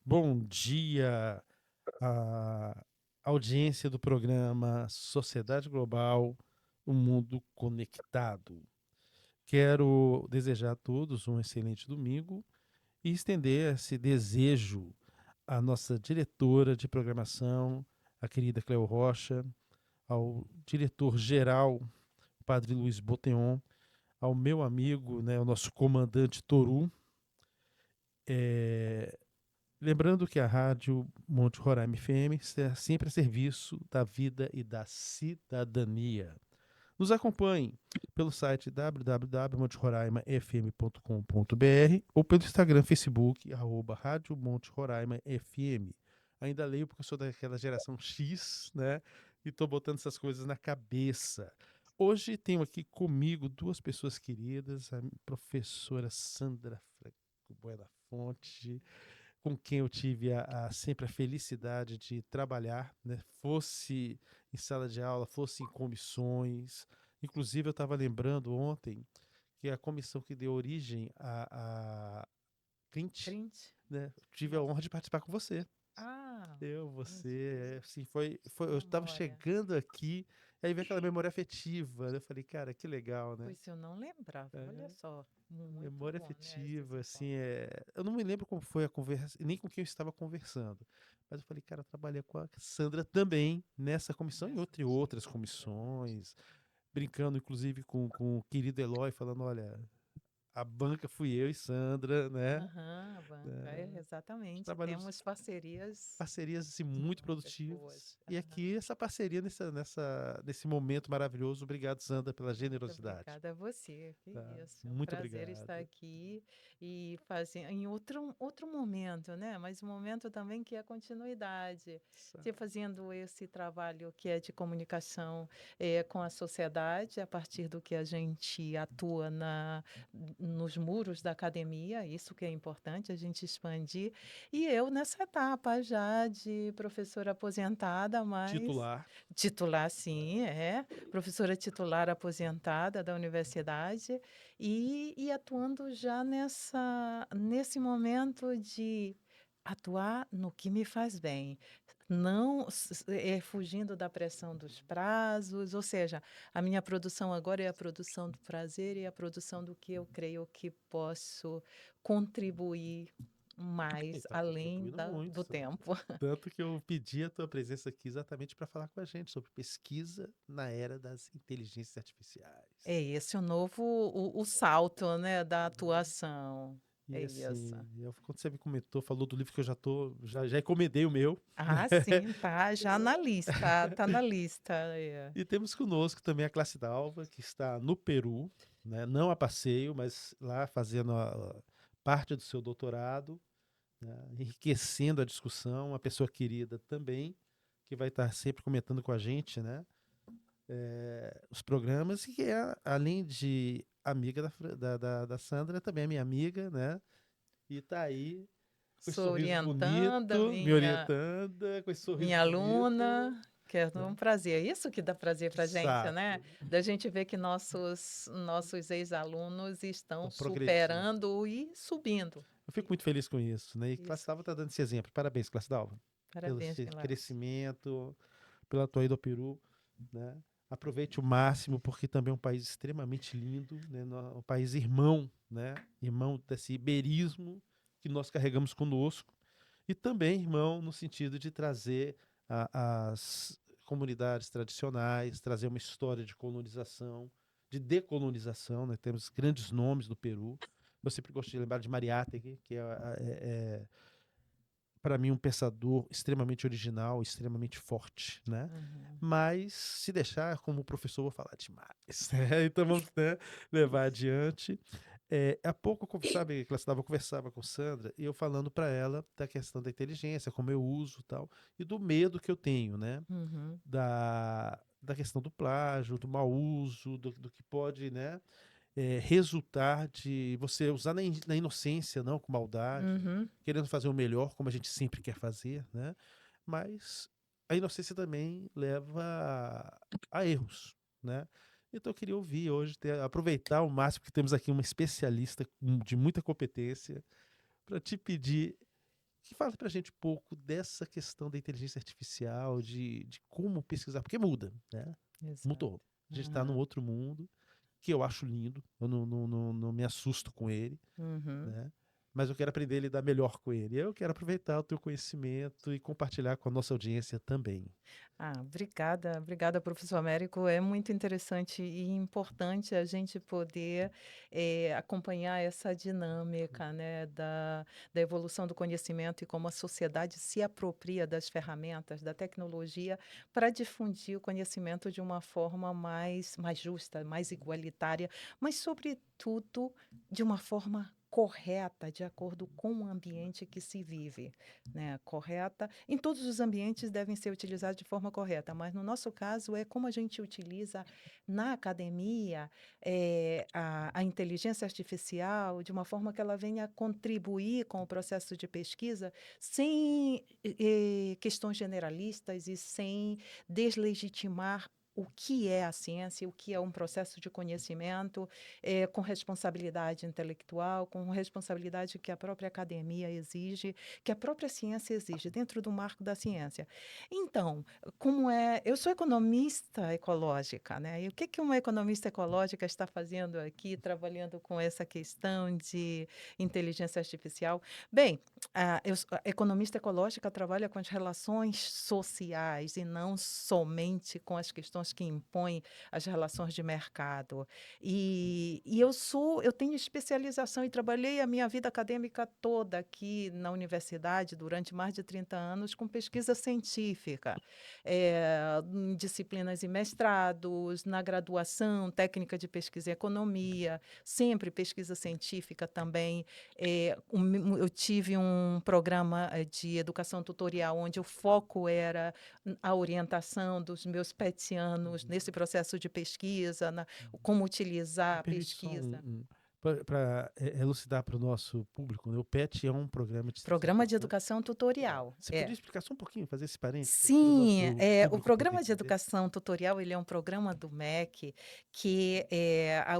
Bom dia, a audiência do programa Sociedade Global, um mundo conectado. Quero desejar a todos um excelente domingo e estender esse desejo à nossa diretora de programação, a querida Cleo Rocha, ao diretor-geral, Padre Luiz Boteon, ao meu amigo, né, o nosso comandante Toru. Lembrando que a Rádio Monte Roraima FM está sempre a serviço da vida e da cidadania. Nos acompanhe pelo site www.monteroraimafm.com.br ou pelo Instagram, Facebook, Rádio Monte Roraima FM. Ainda leio porque eu sou daquela geração X, né? E estou botando essas coisas na cabeça. Hoje tenho aqui comigo duas pessoas queridas, a professora Sandra Franco Buenafonte, com quem eu tive sempre a felicidade de trabalhar, né? Fosse em sala de aula, fosse em comissões. Inclusive, eu estava lembrando ontem que a comissão que deu origem a Clint, Print. né? Tive a Nossa. honra de participar com você. Ah, Eu, mentira. você, assim, eu estava Memória. chegando aqui, aí veio aquela memória afetiva, né? Eu falei, cara, que legal, né? Pois eu não lembrava. Olha É, só. Muito memória bom, né? Essas afetiva, assim, informações. eu não me lembro como foi a conversa, nem com quem eu estava conversando, mas eu falei, cara, eu trabalhei com a Sandra também nessa comissão e Nessa outras antiga, verdade. comissões, brincando inclusive com o querido Eloy, falando, olha, a banca fui eu e Sandra, né? Aham, a banca. É, Exatamente. trabalhamos Temos parcerias parcerias assim, muito muito boas. produtivas. E Aham. aqui essa parceria nesse momento maravilhoso. Obrigado, Sandra, pela Muito generosidade. obrigada a você. Que Tá? isso. É um Muito prazer estar obrigado. aqui e fazer em outro momento, né? Mas um momento também que é continuidade. Você fazendo esse trabalho que é de comunicação com a sociedade, a partir do que a gente atua nos muros da academia, isso que é importante, a gente expandir. E eu nessa etapa já de professora aposentada, mas Titular. titular, sim, professora titular aposentada da universidade e atuando já nesse momento de atuar no que me faz bem, não fugindo da pressão dos prazos, ou seja, a minha produção agora é a produção do prazer e a produção do que eu creio que posso contribuir E mais está além contribuindo muito, do Sandra. tempo. Tanto que eu pedi a tua presença aqui exatamente para falar com a gente sobre pesquisa na era das inteligências É artificiais. esse o novo o salto, né, da atuação. É E isso. assim, quando você me comentou, falou do livro que eu já encomendei o meu, né? Ah, sim, tá já na lista, tá na lista, E temos conosco também a Classe Dalva, que está no Peru, né? Não a passeio, mas lá fazendo parte do seu doutorado, né? Enriquecendo a discussão. Uma pessoa querida também, que vai estar sempre comentando com a gente, né? Os programas, e que é, além de amiga da Sandra, também é minha amiga, né? E tá aí com esse Sou sorriso orientanda, bonito, me orientando, com esse sorriso minha bonito, aluna, que é um né? prazer. Isso que dá prazer pra gente, né, Exato. da gente ver que nossos ex-alunos estão Estão progredindo. superando e subindo. Eu fico muito feliz com isso, né? E Classe Isso. Dalva está dando esse exemplo. Parabéns, Classe Dalva, pelo Parabéns, esse Pilates. crescimento, pela tua ida ao Peru, né? Aproveite o máximo, porque também é um país extremamente lindo, né? Um país irmão, né? Irmão desse iberismo que nós carregamos conosco. E também, irmão, no sentido de trazer as comunidades tradicionais, trazer uma história de colonização, de decolonização, né? Temos grandes nomes do Peru. Eu sempre gosto de lembrar de Mariátegui, que para mim, um pensador extremamente original, extremamente forte, né? Uhum. Mas, se deixar, como professor, eu vou falar demais. Né? Então, vamos, né, levar adiante. Há pouco, sabe, que eu conversava com Sandra e eu falando para ela da questão da inteligência, como eu uso e tal, e do medo que eu tenho, né? Uhum. Da questão do plágio, do mau uso, do que pode, né? Resultar de você usar na inocência, não com maldade, Uhum. querendo fazer o melhor, como a gente sempre quer fazer, né? Mas a inocência também leva a erros, né? Então eu queria ouvir hoje, aproveitar o máximo que temos aqui uma especialista de muita competência para te pedir que fale para a gente um pouco dessa questão da inteligência artificial, de como pesquisar, porque muda, né? Exato. Mudou. A gente está num Aham. outro mundo, que eu acho lindo, eu não me assusto com ele, Uhum. né? Mas eu quero aprender a lidar melhor com ele. Eu quero aproveitar o teu conhecimento e compartilhar com a nossa audiência também. Obrigada, obrigada, professor Américo. É muito interessante e importante a gente poder acompanhar essa dinâmica, né, da evolução do conhecimento e como a sociedade se apropria das ferramentas, da tecnologia, para difundir o conhecimento de uma forma mais justa, mais igualitária, mas, sobretudo, de uma forma correta, de acordo com o ambiente que se vive, né, correta. Em todos os ambientes devem ser utilizados de forma correta, mas no nosso caso é como a gente utiliza na academia, a inteligência artificial de uma forma que ela venha contribuir com o processo de pesquisa sem, questões generalistas e sem deslegitimar o que é a ciência, o que é um processo de conhecimento, com responsabilidade intelectual, com responsabilidade que a própria academia exige, que a própria ciência exige, dentro do marco da ciência. Então, eu sou economista ecológica, né, e o que uma economista ecológica está fazendo aqui, trabalhando com essa questão de inteligência artificial? Bem, a economista ecológica trabalha com as relações sociais e não somente com as questões que impõem as relações de mercado. E eu tenho especialização e trabalhei a minha vida acadêmica toda aqui na universidade, durante mais de 30 anos, com pesquisa científica, em disciplinas e mestrados, na graduação, técnica de pesquisa e economia, sempre pesquisa científica também. Eu tive um programa, de educação tutorial, onde o foco era a orientação dos meus petianos Uhum. nesse processo de pesquisa, como utilizar Me a permite só pesquisa. para elucidar para o nosso público, né? O PET é um programa de extensão Programa de educação tutorial, Você é. podia explicar só um pouquinho, fazer esse parênteses para o Sim, nosso o público poder programa de entender? educação tutorial, ele é um programa do MEC que,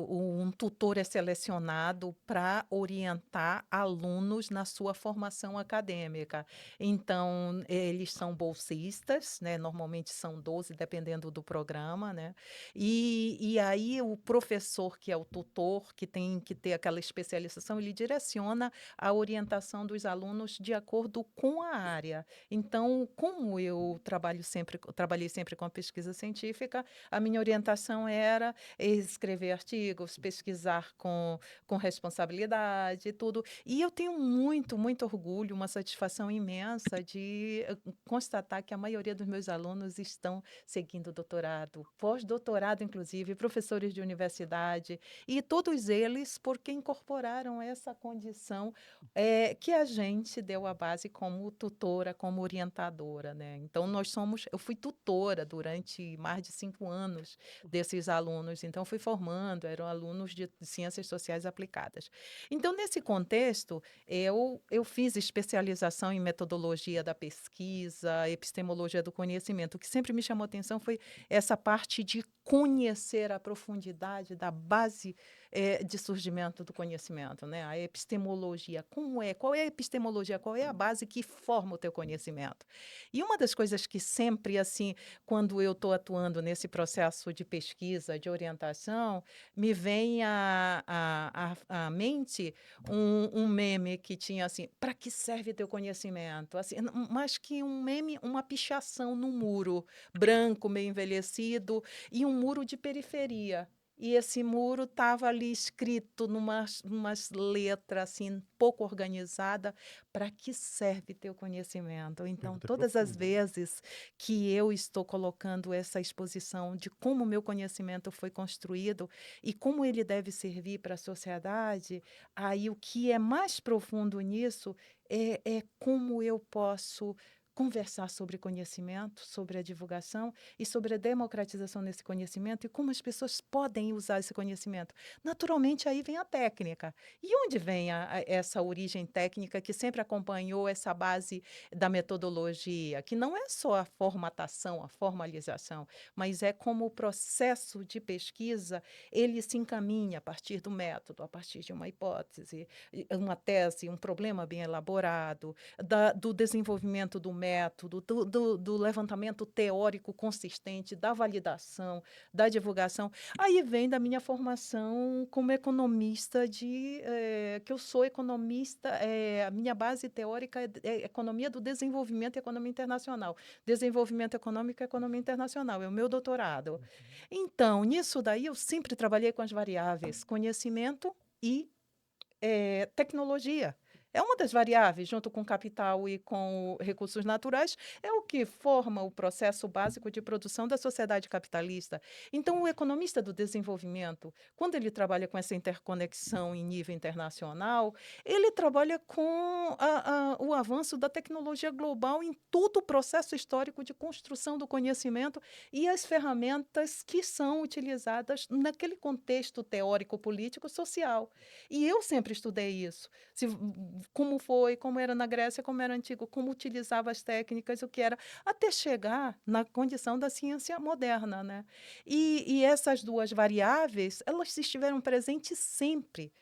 um tutor é selecionado para orientar alunos na sua formação acadêmica. Então, eles são bolsistas, né, normalmente são 12, dependendo do programa, né, e aí o professor, que é o tutor, que tem que ter aquela especialização, ele direciona a orientação dos alunos de acordo com a área. Então, como eu trabalhei sempre com a pesquisa científica, a minha orientação era escrever artigos, pesquisar com responsabilidade e tudo. E eu tenho muito, muito orgulho, uma satisfação imensa de constatar que a maioria dos meus alunos estão seguindo doutorado, pós-doutorado, inclusive, professores de universidade, e todos eles porque incorporaram essa condição que a gente deu a base como tutora, como orientadora, né. Então eu fui tutora durante mais de 5 anos desses alunos, então fui formando, eram alunos de ciências sociais aplicadas. Então, nesse contexto, eu fiz especialização em metodologia da pesquisa, epistemologia do conhecimento. O que sempre me chamou atenção foi essa parte de conhecer a profundidade da base de surgimento do conhecimento, né? A epistemologia, qual é a epistemologia, qual é a base que forma o teu conhecimento? E uma das coisas que sempre, assim, quando eu estou atuando nesse processo de pesquisa, de orientação, me vem à mente um meme que tinha assim: para que serve teu conhecimento? Assim, mais que um meme, uma pichação no muro, branco, meio envelhecido, e um muro de periferia. E esse muro estava ali escrito numas letras, assim, pouco organizada: "Para que serve teu conhecimento?". Então, Pergunta todas as profunda. vezes que eu estou colocando essa exposição de como o meu conhecimento foi construído e como ele deve servir para a sociedade, aí o que é mais profundo nisso é como eu posso conversar sobre conhecimento, sobre a divulgação e sobre a democratização desse conhecimento e como as pessoas podem usar esse conhecimento. Naturalmente, aí vem a técnica. E onde vem essa origem técnica que sempre acompanhou essa base da metodologia, que não é só a formatação, a formalização, mas é como o processo de pesquisa ele se encaminha a partir do método, a partir de uma hipótese, uma tese, um problema bem elaborado, do desenvolvimento do método, do levantamento teórico consistente, da validação, da divulgação. Aí vem da minha formação como economista, que eu sou economista, a minha base teórica é economia do desenvolvimento e economia internacional. Desenvolvimento econômico e economia internacional, é o meu doutorado. Então, nisso daí, eu sempre trabalhei com as variáveis conhecimento e tecnologia. É uma das variáveis, junto com capital e com recursos naturais, é o que forma o processo básico de produção da sociedade capitalista. Então, o economista do desenvolvimento, quando ele trabalha com essa interconexão em nível internacional, ele trabalha com o avanço da tecnologia global em todo o processo histórico de construção do conhecimento e as ferramentas que são utilizadas naquele contexto teórico, político, social. E eu sempre estudei isso. Como foi, como era na Grécia, como era antigo, como utilizava as técnicas, o que era, até chegar na condição da ciência moderna, né? E essas duas variáveis, elas estiveram presentes sempre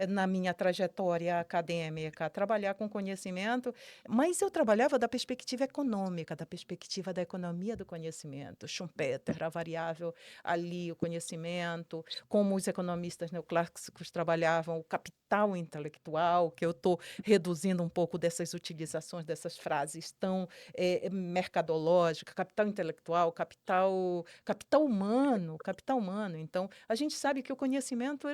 na minha trajetória acadêmica, trabalhar com conhecimento, mas eu trabalhava da perspectiva econômica, da perspectiva da economia do conhecimento. Schumpeter, a variável ali, o conhecimento, como os economistas neoclássicos trabalhavam o capital intelectual, que eu estou reduzindo um pouco dessas utilizações, dessas frases tão mercadológicas, capital intelectual, capital humano, capital humano. Então, a gente sabe que o conhecimento,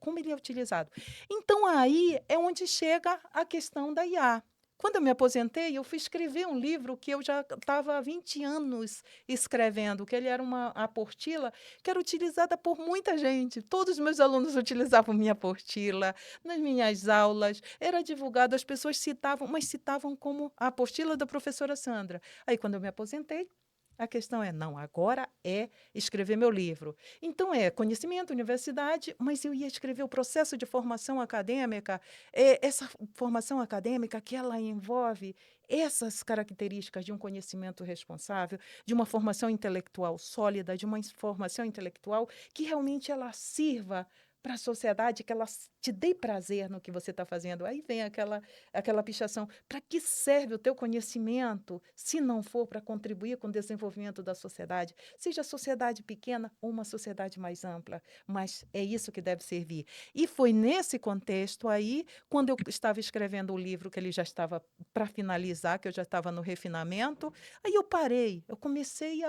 como ele é utilizado. Então, aí é onde chega a questão da IA. Quando eu me aposentei, eu fui escrever um livro que eu já estava há 20 anos escrevendo, que ele era uma apostila que era utilizada por muita gente. Todos os meus alunos utilizavam minha apostila nas minhas aulas, era divulgado, as pessoas citavam, mas citavam como a apostila da professora Sandra. Aí, quando eu me aposentei, a questão não, agora é escrever meu livro. Então, conhecimento, universidade, mas eu ia escrever o processo de formação acadêmica, essa formação acadêmica que ela envolve essas características de um conhecimento responsável, de uma formação intelectual sólida, de uma formação intelectual que realmente ela sirva para a sociedade, que ela te dê prazer no que você está fazendo. Aí vem aquela pichação. Para que serve o teu conhecimento se não for para contribuir com o desenvolvimento da sociedade? Seja a sociedade pequena ou uma sociedade mais ampla, mas é isso que deve servir. E foi nesse contexto aí, quando eu estava escrevendo o livro, que ele já estava para finalizar, que eu já estava no refinamento, aí eu parei, eu comecei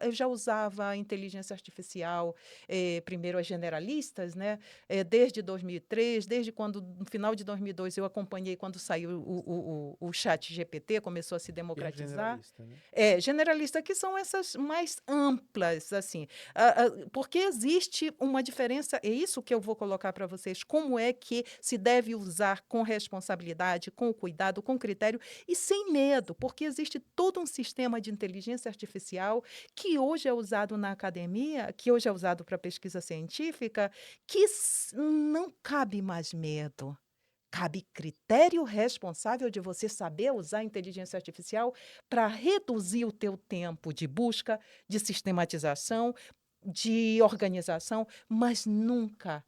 eu já usava a inteligência artificial, primeiro as generalistas, né? Desde 2003, desde quando, no final de 2002, eu acompanhei quando saiu o chat GPT, começou a se Que é democratizar. generalista, né? Generalista, que são essas mais amplas, assim, porque existe uma diferença, é isso que eu vou colocar para vocês, como é que se deve usar com responsabilidade, com cuidado, com critério e sem medo, porque existe todo um sistema de inteligência artificial que hoje é usado na academia, que hoje é usado para pesquisa científica, que não cabe mais medo. Cabe critério responsável de você saber usar a inteligência artificial para reduzir o teu tempo de busca, de sistematização, de organização, mas nunca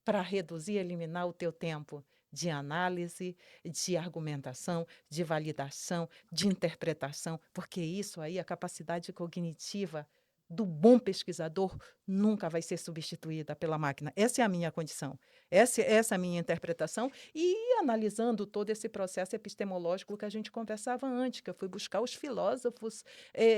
para reduzir e eliminar o teu tempo de análise, de argumentação, de validação, de interpretação, porque isso aí, a capacidade cognitiva do bom pesquisador nunca vai ser substituída pela máquina. Essa é a minha condição, essa é a minha interpretação, e analisando todo esse processo epistemológico que a gente conversava antes, que eu fui buscar os filósofos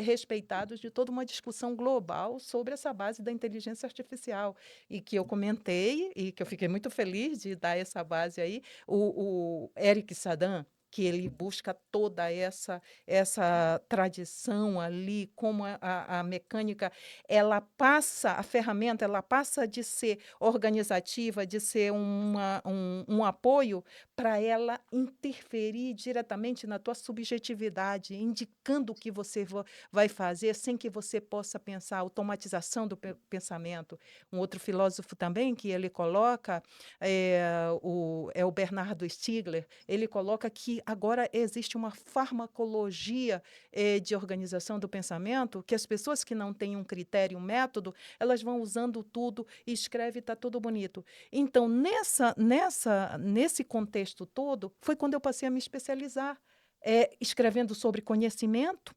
respeitados de toda uma discussão global sobre essa base da inteligência artificial, e que eu comentei, e que eu fiquei muito feliz de dar essa base aí, o Eric Sadan, que ele busca toda essa tradição ali, como a mecânica, ela passa a ferramenta, ela passa de ser organizativa, de ser um apoio, para ela interferir diretamente na tua subjetividade, indicando o que você vai fazer sem que você possa pensar, automatização do pensamento. Um outro filósofo também que ele coloca é o Bernardo Stiegler, ele coloca que agora existe uma farmacologia de organização do pensamento, que as pessoas que não têm um critério, um método, elas vão usando tudo e escreve, está tudo bonito. Então, nesse contexto todo, foi quando eu passei a me especializar, escrevendo sobre conhecimento,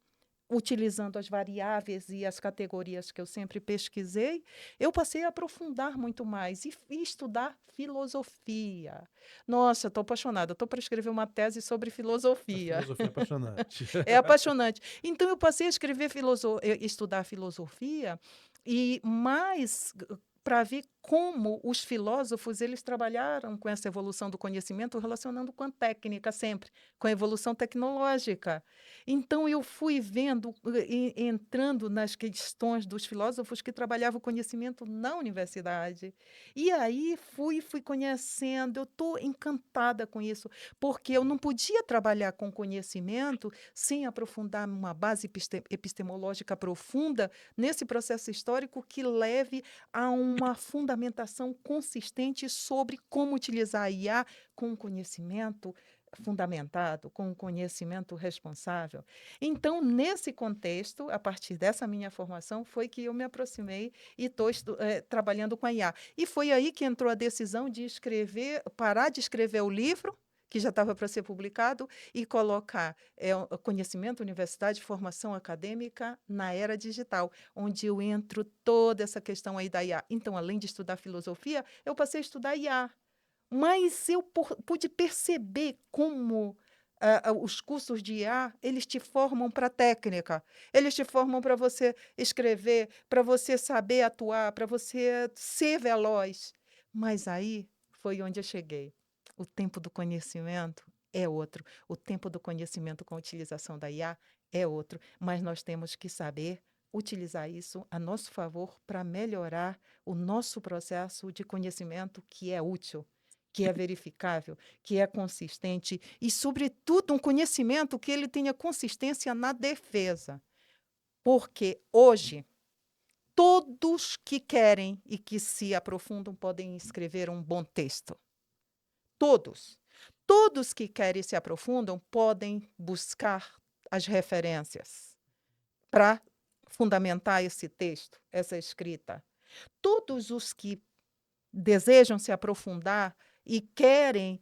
utilizando as variáveis e as categorias que eu sempre pesquisei, eu passei a aprofundar muito mais e estudar filosofia. Nossa, estou apaixonada, estou para escrever uma tese sobre A filosofia. filosofia é apaixonante. É apaixonante. Então eu passei a estudar filosofia e mais para ver como os filósofos eles trabalharam com essa evolução do conhecimento, relacionando com a técnica sempre, com a evolução tecnológica. Então eu fui vendo, entrando nas questões dos filósofos que trabalhavam o conhecimento na universidade. E aí fui conhecendo, eu estou encantada com isso, porque eu não podia trabalhar com conhecimento sem aprofundar uma base epistemológica profunda nesse processo histórico que leve a uma fundamentação consistente sobre como utilizar a IA com conhecimento fundamentado, com conhecimento responsável. Então, nesse contexto, a partir dessa minha formação, foi que eu me aproximei e estou trabalhando com a IA. E foi aí que entrou a decisão de parar de escrever o livro, que já estava para ser publicado, e colocar o conhecimento, universidade, formação acadêmica na era digital, onde eu entro toda essa questão aí da IA. Então, além de estudar filosofia, eu passei a estudar IA. Mas eu pude perceber como os cursos de IA, eles te formam para técnica, eles te formam para você escrever, para você saber atuar, para você ser veloz. Mas aí foi onde eu cheguei. O tempo do conhecimento é outro. O tempo do conhecimento com a utilização da IA é outro. Mas nós temos que saber utilizar isso a nosso favor para melhorar o nosso processo de conhecimento que é útil, que é verificável, que é consistente e, sobretudo, um conhecimento que ele tenha consistência na defesa. Porque hoje, todos que querem e que se aprofundam podem escrever um bom texto. Todos. Todos que querem e se aprofundam podem buscar as referências para fundamentar esse texto, essa escrita. Todos os que desejam se aprofundar e querem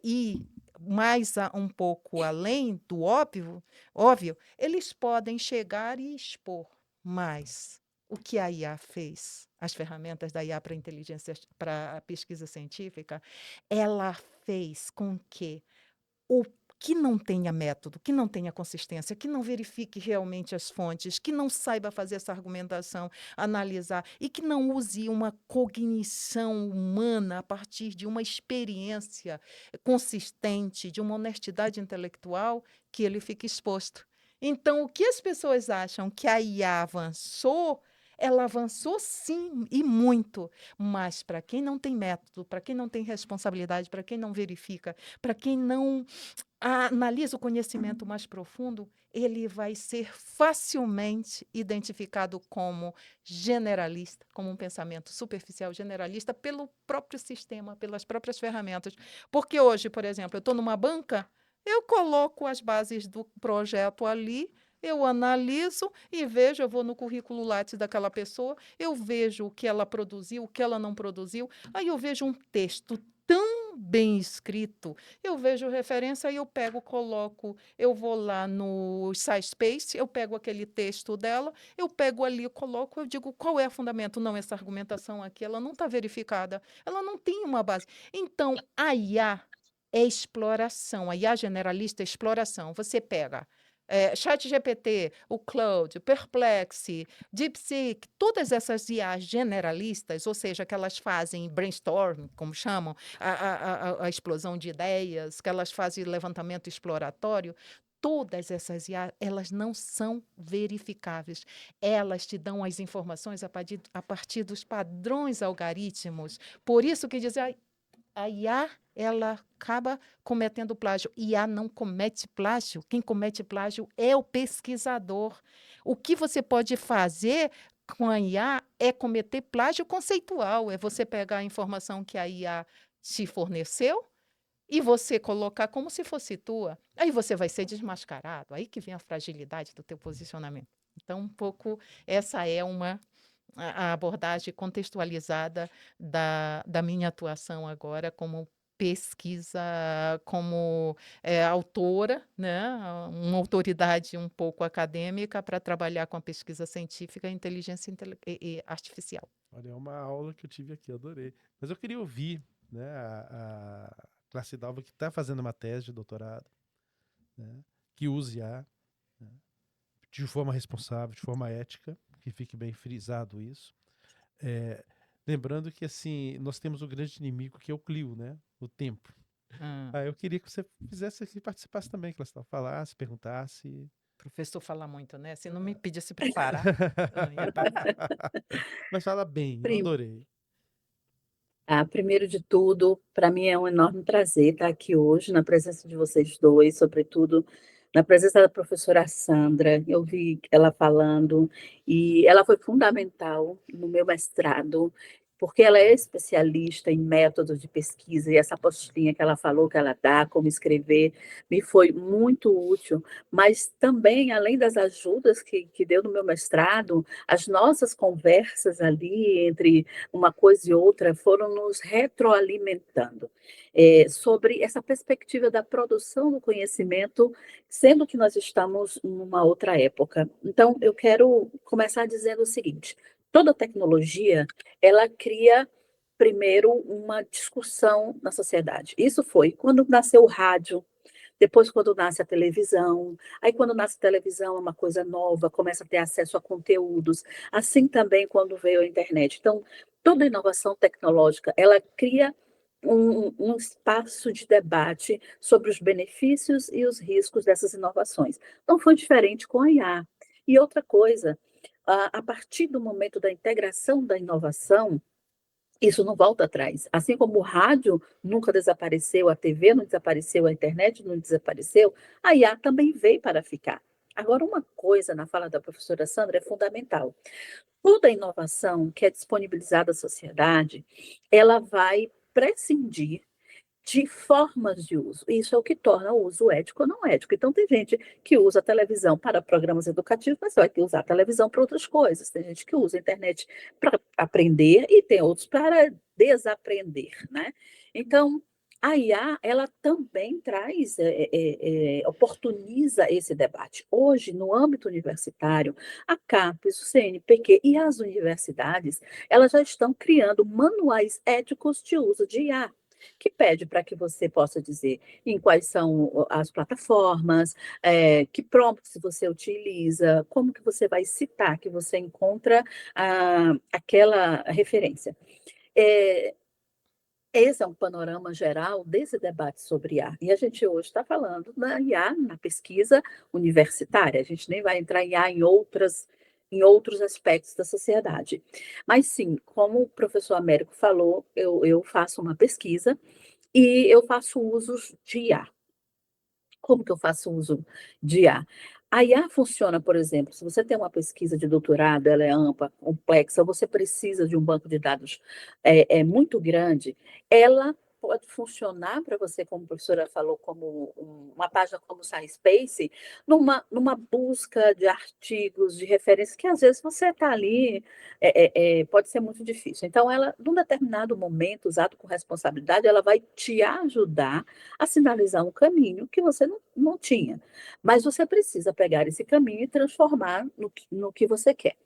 ir mais um pouco além do óbvio, eles podem chegar e expor mais o que a IA fez, as ferramentas da IA para inteligência, para a pesquisa científica, ela fez com que o que não tenha método, que não tenha consistência, que não verifique realmente as fontes, que não saiba fazer essa argumentação, analisar e que não use uma cognição humana a partir de uma experiência consistente, de uma honestidade intelectual, que ele fique exposto. Então, o que as pessoas acham que a IA avançou, ela avançou sim e muito, mas para quem não tem método, para quem não tem responsabilidade, para quem não verifica, para quem não analisa o conhecimento mais profundo, ele vai ser facilmente identificado como generalista, como um pensamento superficial generalista pelo próprio sistema, pelas próprias ferramentas. Porque hoje, por exemplo, eu estou numa banca, eu coloco as bases do projeto ali, eu analiso e vejo, eu vou no currículo Lattes daquela pessoa, eu vejo o que ela produziu, o que ela não produziu, aí eu vejo um texto tão bem escrito, eu vejo referência e eu pego, coloco, eu vou lá no SciSpace, eu pego aquele texto dela, eu pego ali, eu coloco, eu digo qual é o fundamento. Não, essa argumentação aqui, ela não está verificada, ela não tem uma base. Então, a IA é exploração, a IA generalista é exploração. Você pega ChatGPT, o Claude, Perplexity, DeepSeek, todas essas IAs generalistas, ou seja, que elas fazem brainstorm, como chamam, a explosão de ideias, que elas fazem levantamento exploratório, todas essas IA, elas não são verificáveis. Elas te dão as informações a partir dos padrões algoritmos. Por isso que dizem, a IA, ela acaba cometendo plágio. IA não comete plágio. Quem comete plágio é o pesquisador. O que você pode fazer com a IA é cometer plágio conceitual. É você pegar a informação que a IA te forneceu e você colocar como se fosse tua. Aí você vai ser desmascarado. Aí que vem a fragilidade do teu posicionamento. Então, um pouco, essa é a abordagem contextualizada da minha atuação agora como pesquisa, como autora, né, uma autoridade um pouco acadêmica para trabalhar com a pesquisa científica e inteligência artificial. Olha, é uma aula que eu tive aqui, adorei. Mas eu queria ouvir, né, a Classe Dalva, que está fazendo uma tese de doutorado, né, que use IA, né, de forma responsável, de forma ética, que fique bem frisado isso. Lembrando que, assim, nós temos o grande inimigo que é o Clio, né, o tempo. Eu queria que você fizesse aqui, participasse também, que ela falasse, perguntasse. Professor fala muito, né? Se não me pedisse para parar, eu não ia parar. Mas fala bem, eu Prim- adorei. Primeiro de tudo, para mim é um enorme prazer estar aqui hoje, na presença de vocês dois, sobretudo na presença da professora Sandra. Eu vi ela falando e ela foi fundamental no meu mestrado, porque ela é especialista em métodos de pesquisa e essa apostilinha que ela falou que ela dá, como escrever, me foi muito útil, mas também, além das ajudas que deu no meu mestrado, as nossas conversas ali entre uma coisa e outra foram nos retroalimentando sobre essa perspectiva da produção do conhecimento, sendo que nós estamos numa outra época. Então, eu quero começar dizendo o seguinte: toda tecnologia, ela cria primeiro uma discussão na sociedade. Isso foi quando nasceu o rádio, depois quando nasce a televisão, aí quando nasce a televisão é uma coisa nova, começa a ter acesso a conteúdos, assim também quando veio a internet. Então, toda inovação tecnológica, ela cria um espaço de debate sobre os benefícios e os riscos dessas inovações. Não foi diferente com a IA. E outra coisa, a partir do momento da integração da inovação, isso não volta atrás. Assim como o rádio nunca desapareceu, a TV não desapareceu, a internet não desapareceu, a IA também veio para ficar. Agora, uma coisa na fala da professora Sandra é fundamental. Toda inovação que é disponibilizada à sociedade, ela vai prescindir de formas de uso. Isso é o que torna o uso ético ou não ético. Então, tem gente que usa a televisão para programas educativos, mas vai usar a televisão para outras coisas. Tem gente que usa a internet para aprender e tem outros para desaprender, né? Então, a IA, ela também traz, oportuniza esse debate. Hoje, no âmbito universitário, a CAPES, o CNPq e as universidades, elas já estão criando manuais éticos de uso de IA, que pede para que você possa dizer em quais são as plataformas, que prompts você utiliza, como que você vai citar que você encontra aquela referência. Esse é um panorama geral desse debate sobre IA. E a gente hoje está falando da IA na pesquisa universitária. A gente nem vai entrar em IA em outros aspectos da sociedade. Mas sim, como o professor Américo falou, eu faço uma pesquisa e eu faço usos de IA. Como que eu faço uso de IA? A IA funciona, por exemplo, se você tem uma pesquisa de doutorado, ela é ampla, complexa, você precisa de um banco de dados muito grande, ela pode funcionar para você, como a professora falou, como uma página como o SciSpace, numa busca de artigos, de referências, que às vezes você está ali, pode ser muito difícil. Então, ela, num determinado momento, usado com responsabilidade, ela vai te ajudar a sinalizar um caminho que você não tinha. Mas você precisa pegar esse caminho e transformar no que você quer.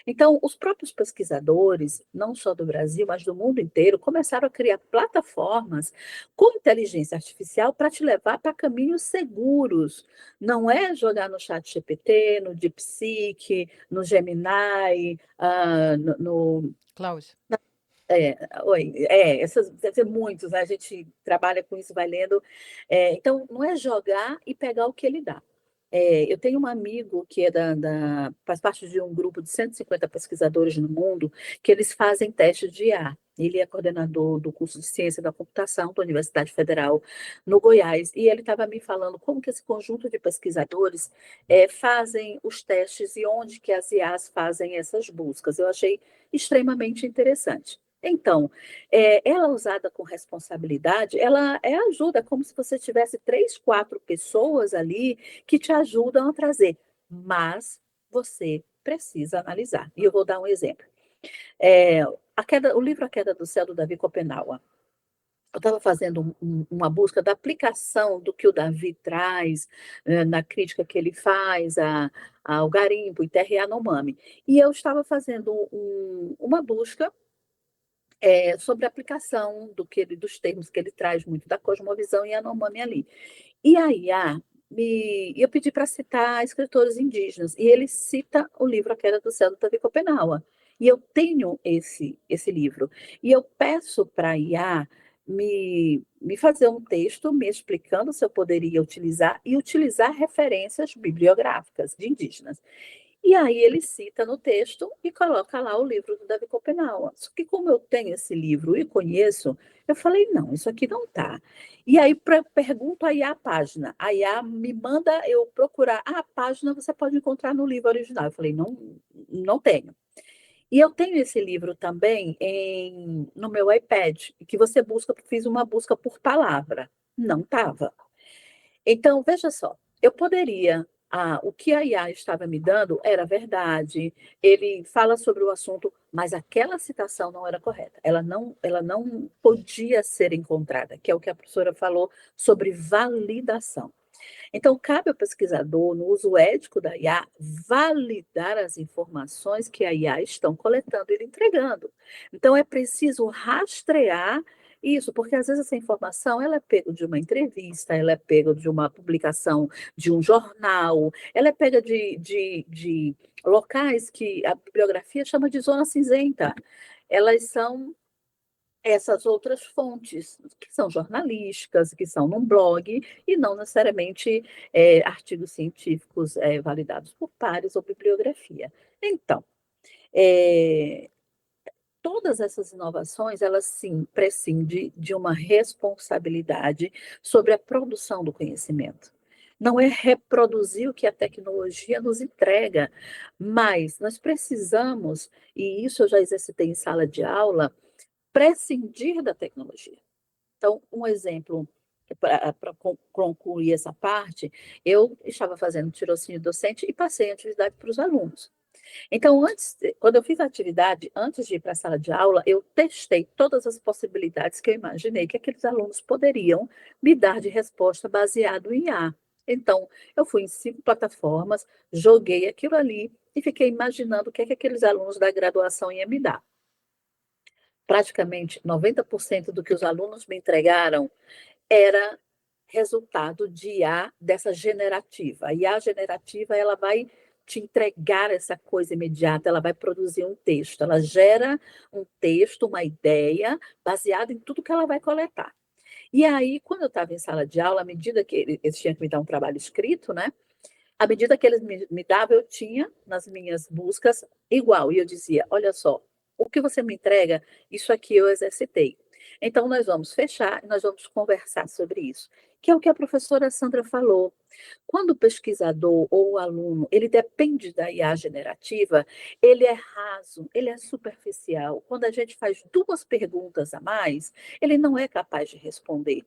Então, os próprios pesquisadores, não só do Brasil, mas do mundo inteiro, começaram a criar plataformas com inteligência artificial para te levar para caminhos seguros. Não é jogar no chat GPT, no DeepSeek, no Gemini, Cláudia. essas, deve ser muitos, né? A gente trabalha com isso, vai lendo. Então, não é jogar e pegar o que ele dá. Eu tenho um amigo que faz parte de um grupo de 150 pesquisadores no mundo, que eles fazem testes de IA. Ele é coordenador do curso de Ciência da Computação da Universidade Federal no Goiás, e ele estava me falando como que esse conjunto de pesquisadores fazem os testes e onde que as IAs fazem essas buscas. Eu achei extremamente interessante. Então, ela usada com responsabilidade, ela ajuda, como se você tivesse 3, 4 pessoas ali que te ajudam a trazer, mas você precisa analisar. E eu vou dar um exemplo. O livro A Queda do Céu, do Davi Copenhague. Eu estava fazendo uma busca da aplicação do que o Davi traz, na crítica que ele faz ao garimpo e terra Yanomami. E eu estava fazendo uma busca sobre a aplicação dos termos que ele traz muito da cosmovisão e Yanomami ali. E aí, eu pedi para citar escritores indígenas, e ele cita o livro A Queda do Céu, do Davi Copenhague. E eu tenho esse livro. E eu peço para a IA me fazer um texto me explicando se eu poderia utilizar e utilizar referências bibliográficas de indígenas. E aí ele cita no texto e coloca lá o livro do Davi Copenhague. Só que como eu tenho esse livro e conheço, eu falei, não, isso aqui não está. E aí pergunto a IA a página. A IA me manda eu procurar. A página você pode encontrar no livro original. Eu falei, não, não tenho. E eu tenho esse livro também no meu iPad, que você busca, fiz uma busca por palavra. Não estava. Então, veja só, eu poderia. O que a IA estava me dando era verdade, ele fala sobre o assunto, mas aquela citação não era correta. Ela não podia ser encontrada, que é o que a professora falou sobre validação. Então, cabe ao pesquisador, no uso ético da IA, validar as informações que a IA estão coletando e entregando. Então, é preciso rastrear isso, porque às vezes essa informação ela é pega de uma entrevista, ela é pega de uma publicação de um jornal, ela é pega de locais que a bibliografia chama de zona cinzenta. Elas são essas outras fontes, que são jornalísticas, que são num blog, e não necessariamente artigos científicos validados por pares ou bibliografia. Então, todas essas inovações, elas sim prescindem de uma responsabilidade sobre a produção do conhecimento. Não é reproduzir o que a tecnologia nos entrega, mas nós precisamos, e isso eu já exercitei em sala de aula, prescindir da tecnologia. Então, um exemplo para concluir essa parte, eu estava fazendo tirocínio docente e passei a atividade para os alunos. Então, quando eu fiz a atividade, antes de ir para a sala de aula, eu testei todas as possibilidades que eu imaginei que aqueles alunos poderiam me dar de resposta baseado em IA. Então, eu fui em 5 plataformas, joguei aquilo ali e fiquei imaginando o que aqueles alunos da graduação iam me dar. Praticamente 90% do que os alunos me entregaram era resultado de IA dessa generativa. A IA generativa, ela vai te entregar essa coisa imediata, ela vai produzir um texto, ela gera um texto, uma ideia, baseada em tudo que ela vai coletar. E aí, quando eu estava em sala de aula, à medida que eles tinham que me dar um trabalho escrito, né? À medida que eles me davam, eu tinha nas minhas buscas igual. E eu dizia: olha só, o que você me entrega, isso aqui eu exercitei. Então, nós vamos fechar e nós vamos conversar sobre isso. Que é o que a professora Sandra falou. Quando o pesquisador ou o aluno, ele depende da IA generativa, ele é raso, ele é superficial. Quando a gente faz 2 perguntas a mais, ele não é capaz de responder.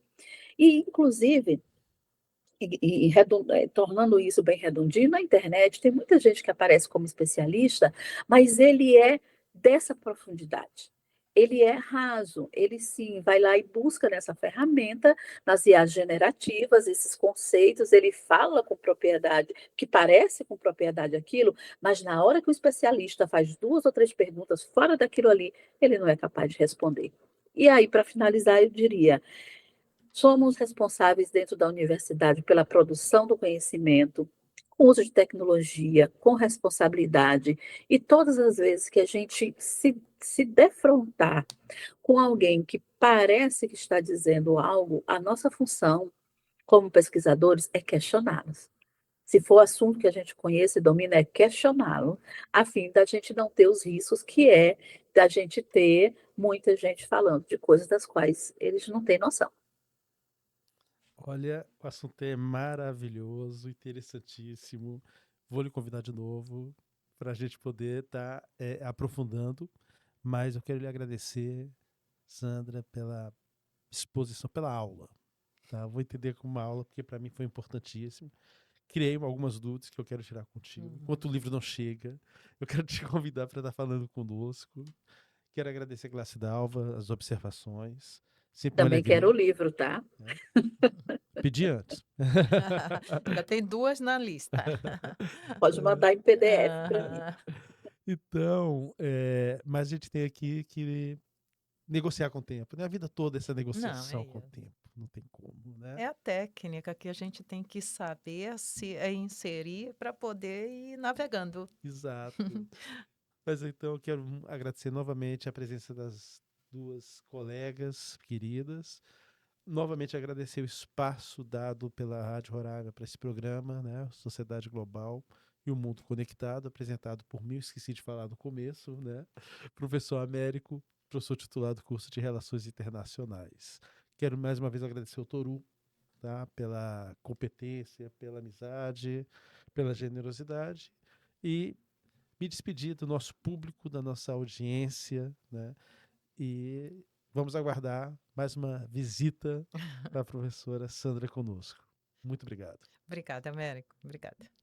E, inclusive, tornando isso bem redondinho, na internet tem muita gente que aparece como especialista, mas ele é dessa profundidade. ele é raso, ele sim vai lá e busca nessa ferramenta, nas IAs generativas, esses conceitos, ele fala com propriedade, que parece com propriedade aquilo, mas na hora que o especialista faz 2 ou 3 perguntas fora daquilo ali, ele não é capaz de responder. E aí, para finalizar, eu diria: somos responsáveis dentro da universidade pela produção do conhecimento, com uso de tecnologia, com responsabilidade, e todas as vezes que a gente se defrontar com alguém que parece que está dizendo algo, a nossa função, como pesquisadores, é questioná-los. Se for assunto que a gente conhece e domina, é questioná-lo, a fim da gente não ter os riscos que é da gente ter muita gente falando de coisas das quais eles não têm noção. Olha, o assunto é maravilhoso, interessantíssimo. Vou lhe convidar de novo para a gente poder estar aprofundando, mas eu quero lhe agradecer, Sandra, pela exposição, pela aula. Tá? Vou entender como uma aula, porque para mim foi importantíssimo. Criei algumas dúvidas que eu quero tirar contigo. Enquanto o livro não chega, eu quero te convidar para estar falando conosco. Quero agradecer a Glace Dalva, as observações. Sempre uma Também quero o alegria. livro, tá? Né? Pedi antes. Já tem 2 na lista. Pode mandar em PDF para mim. Aham. Então, mas a gente tem aqui que negociar com o tempo. Né? A vida toda é essa Não, é negociação com o isso. tempo. Não tem como, né? É a técnica que a gente tem que saber se inserir para poder ir navegando. Exato. Mas então eu quero agradecer novamente a presença das 2 colegas queridas. Novamente agradecer o espaço dado pela Rádio Roraima para esse programa, né? Sociedade Global e o Mundo Conectado, apresentado por mim, esqueci de falar no começo, né? Professor Américo, professor titular do curso de Relações Internacionais. Quero mais uma vez agradecer ao Toru, tá? Pela competência, pela amizade, pela generosidade e me despedir do nosso público, da nossa audiência, né? E vamos aguardar mais uma visita da professora Sandra conosco. Muito obrigado. Obrigada, Américo. Obrigada.